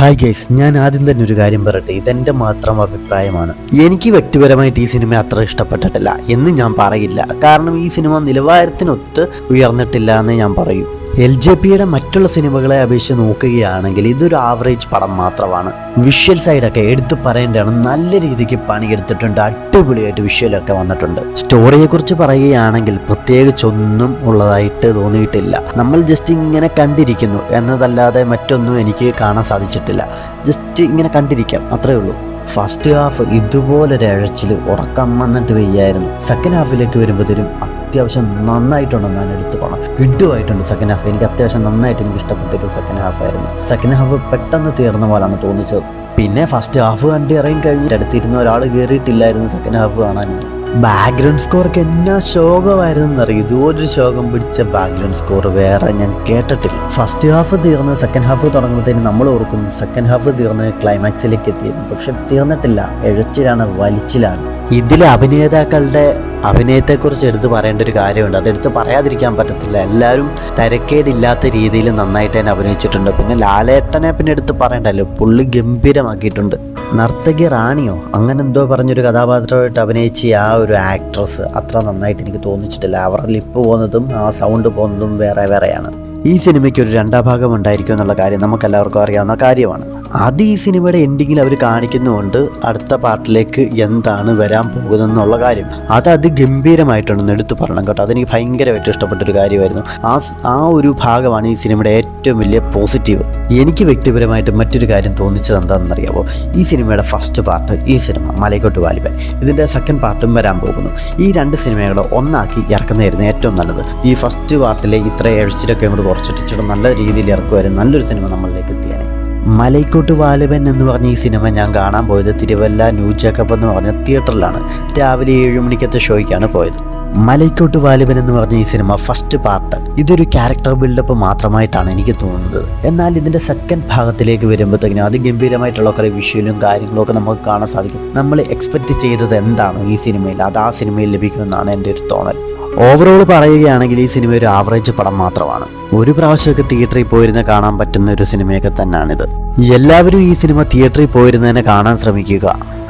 Hi guys, ഞാൻ ആദ്യം തന്നെ ഒരു കാര്യം പറയട്ടെ. ഇതെൻ്റെ മാത്രം അഭിപ്രായമാണ്. എനിക്ക് വ്യക്തിപരമായിട്ട് ഈ സിനിമ അത്ര ഇഷ്ടപ്പെട്ടിട്ടില്ല എന്ന് ഞാൻ പറയില്ല. കാരണം ഈ സിനിമ നിലവാരത്തിനൊത്ത് ഉയർന്നിട്ടില്ല എന്ന് ഞാൻ പറയൂ. LJPയുടെ മറ്റുള്ള സിനിമകളെ അപേക്ഷിച്ച് നോക്കുകയാണെങ്കിൽ ഇതൊരു ആവറേജ് പടം മാത്രമാണ്. വിഷ്വൽ സൈഡൊക്കെ എടുത്തു പറയേണ്ടതാണ്. നല്ല രീതിക്ക് പണിയെടുത്തിട്ടുണ്ട്. അടിപൊളിയായിട്ട് വിഷ്വലൊക്കെ വന്നിട്ടുണ്ട്. സ്റ്റോറിയെക്കുറിച്ച് പറയുകയാണെങ്കിൽ പ്രത്യേകിച്ചൊന്നും ഉള്ളതായിട്ട് തോന്നിയിട്ടില്ല. നമ്മൾ ജസ്റ്റ് ഇങ്ങനെ കണ്ടിരിക്കുന്നു എന്നതല്ലാതെ മറ്റൊന്നും എനിക്ക് കാണാൻ സാധിച്ചിട്ടില്ല. ജസ്റ്റ് ഇങ്ങനെ കണ്ടിരിക്കാം, അത്രേ ഉള്ളൂ. ഫസ്റ്റ് ഹാഫ് ഇതുപോലൊരു ഇഴച്ചിൽ ഉറക്കം വന്നിട്ട് വയ്യായിരുന്നു. സെക്കൻഡ് ഹാഫിലേക്ക് വരുമ്പോഴത്തേനും അത്യാവശ്യം നന്നായിട്ടുണ്ടെന്ന് ഞാൻ എടുത്തു പോകണം. കിഡുമായിട്ടുണ്ട് സെക്കൻഡ് ഹാഫ്. എനിക്ക് അത്യാവശ്യം നന്നായിട്ട് എനിക്ക് ഇഷ്ടപ്പെട്ടൊരു സെക്കൻഡ് ഹാഫ് ആയിരുന്നു. സെക്കൻഡ് ഹാഫ് പെട്ടെന്ന് തീർന്ന പോലാണ് തോന്നിച്ചത്. പിന്നെ ഫസ്റ്റ് ഹാഫ് കണ്ട് ഇറങ്ങി കഴിഞ്ഞിട്ട് അടുത്തിരുന്ന ഒരാൾ കയറിയിട്ടില്ലായിരുന്നു സെക്കൻഡ് ഹാഫ് കാണാൻ. ബാക്ക്ഗ്രൗണ്ട് സ്കോറൊക്കെ എന്നാ ശോകമായിരുന്നു എന്നറിയും. ഇതുപോലൊരു ശോകം പിടിച്ച ബാക്ക്ഗ്രൗണ്ട് സ്കോർ വേറെ ഞാൻ കേട്ടിട്ടില്ല. ഫസ്റ്റ് ഹാഫ് തീർന്ന് സെക്കൻഡ് ഹാഫ് തുടങ്ങുമ്പോഴത്തേന് നമ്മൾ ഓർക്കും സെക്കൻഡ് ഹാഫ് തീർന്ന് ക്ലൈമാക്സിലേക്ക് എത്തിയിരുന്നു. പക്ഷെ തീർന്നിട്ടില്ല. എഴച്ചിലാണ്, വലിച്ചിലാണ്. ഇതിലെ അഭിനേതാക്കളുടെ അഭിനയത്തെക്കുറിച്ച് എടുത്ത് പറയേണ്ട ഒരു കാര്യമുണ്ട്. അതെടുത്ത് പറയാതിരിക്കാൻ പറ്റത്തില്ല. എല്ലാവരും തരക്കേടില്ലാത്ത രീതിയിൽ നന്നായിട്ട് തന്നെ അഭിനയിച്ചിട്ടുണ്ട്. പിന്നെ ലാലേട്ടനെ പിന്നെ എടുത്ത് പറയണ്ടല്ലോ, പുള്ളി ഗംഭീരമാക്കിയിട്ടുണ്ട്. നർത്തകി റാണിയോ അങ്ങനെ എന്തോ പറഞ്ഞൊരു കഥാപാത്രമായിട്ട് അഭിനയിച്ച ആ ഒരു ആക്ട്രസ് അത്ര നന്നായിട്ട് എനിക്ക് തോന്നിച്ചിട്ടില്ല. അവരുടെ ലിപ്പ് പോകുന്നതും ആ സൗണ്ട് പോകുന്നതും വേറെയാണ്. ഈ സിനിമയ്ക്ക് ഒരു രണ്ടാം ഭാഗം ഉണ്ടായിരിക്കും എന്നുള്ള കാര്യം നമുക്കെല്ലാവർക്കും അറിയാവുന്ന കാര്യമാണ്. അത് ഈ സിനിമയുടെ എൻഡിങ്ങിൽ അവർ കാണിക്കുന്നുണ്ട് അടുത്ത പാർട്ടിലേക്ക് എന്താണ് വരാൻ പോകുന്നതെന്നുള്ള കാര്യം. അത് ഗംഭീരമായിട്ടുണ്ടെന്ന് എടുത്തു പറയണം കേട്ടോ. അതെനിക്ക് ഭയങ്കരമായിട്ട് ഇഷ്ടപ്പെട്ടൊരു കാര്യമായിരുന്നു. ആ ഒരു ഭാഗമാണ് ഈ സിനിമയുടെ ഏറ്റവും വലിയ പോസിറ്റീവ്. എനിക്ക് വ്യക്തിപരമായിട്ട് മറ്റൊരു കാര്യം തോന്നിച്ചത് എന്താണെന്നറിയാമോ? ഈ സിനിമയുടെ ഫസ്റ്റ് പാർട്ട്, ഈ സിനിമ മലൈക്കോട്ട് വാലിബൻ, ഇതിൻ്റെ സെക്കൻഡ് പാർട്ടും വരാൻ പോകുന്നു. ഈ രണ്ട് സിനിമകളെ ഒന്നാക്കി ഇറക്കുന്നതായിരുന്നു ഏറ്റവും നല്ലത്. ഈ ഫസ്റ്റ് പാർട്ടിലെ ഇത്ര എഴിച്ചിലൊക്കെ അങ്ങോട്ട് കുറച്ചിട്ടിച്ചിട്ട് നല്ല രീതിയിൽ ഇറക്കുമായിരുന്നു. നല്ലൊരു സിനിമ നമ്മളിലേക്ക് എത്തിയാൽ. മലൈക്കോട്ട് വാലിബൻ എന്ന് പറഞ്ഞ ഈ സിനിമ ഞാൻ കാണാൻ പോയത് തിരുവല്ല ന്യൂ ജേക്കബ് എന്ന് പറഞ്ഞ തിയേറ്ററിലാണ്. രാവിലെ 7 മണിക്കത്തെ ഷോയ്ക്കാണ് പോയത്. മലൈക്കോട്ട് വാലിബൻ എന്ന് പറഞ്ഞ ഈ സിനിമ ഫസ്റ്റ് പാർട്ട് ഇതൊരു ക്യാരക്ടർ ബിൽഡപ്പ് മാത്രമായിട്ടാണ് എനിക്ക് തോന്നുന്നത്. എന്നാൽ ഇതിൻ്റെ സെക്കൻഡ് ഭാഗത്തിലേക്ക് വരുമ്പോഴത്തേക്കിനും അതിഗംഭീരമായിട്ടുള്ള കുറേ വിഷ്വലും കാര്യങ്ങളൊക്കെ നമുക്ക് കാണാൻ സാധിക്കും. നമ്മൾ എക്സ്പെക്റ്റ് ചെയ്തത് എന്താണ് ഈ സിനിമയിൽ, അത് ആ സിനിമയിൽ ലഭിക്കുമെന്നാണ് എൻ്റെ ഒരു തോന്നൽ. ഓവറോൾ പറയുകയാണെങ്കിൽ ഈ സിനിമ ഒരു ആവറേജ് പടം മാത്രമാണ്. ഒരു പ്രാവശ്യമൊക്കെ തിയേറ്ററിൽ പോയിരുന്ന് കാണാൻ പറ്റുന്ന ഒരു സിനിമയൊക്കെ തന്നെയാണിത്. എല്ലാവരും ഈ സിനിമ തിയേറ്ററിൽ പോയിരുന്നതിനെ കാണാൻ ശ്രമിക്കുക.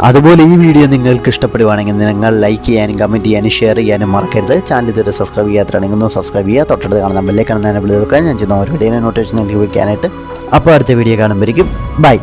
അതുപോലെ ഈ വീഡിയോ നിങ്ങൾക്ക് ഇഷ്ടപ്പെടുവാണെങ്കിൽ നിങ്ങൾ ലൈക്ക് ചെയ്യാനും കമൻറ്റ് ചെയ്യാനും ഷെയർ ചെയ്യാനും മറക്കരുത്. ചാനൽ ഇതുവരെ സബ്സ്ക്രൈബ് ചെയ്യാത്തതാണെങ്കിൽ ഒന്ന് സബ്സ്ക്രൈബ് ചെയ്യുക. തൊട്ടടുത്ത് കാണുന്ന ബെല്ലേക്ക് കാണുന്നതിനെ വിളിക്കുക. ഞാൻ ചെയ്യുന്ന ഒരു വീഡിയോ നോട്ടിഫിക്കേഷൻ ലഭിക്കാനായിട്ട്. അപ്പോൾ അടുത്ത വീഡിയോ കാണുമ്പോഴേക്കും ബൈ.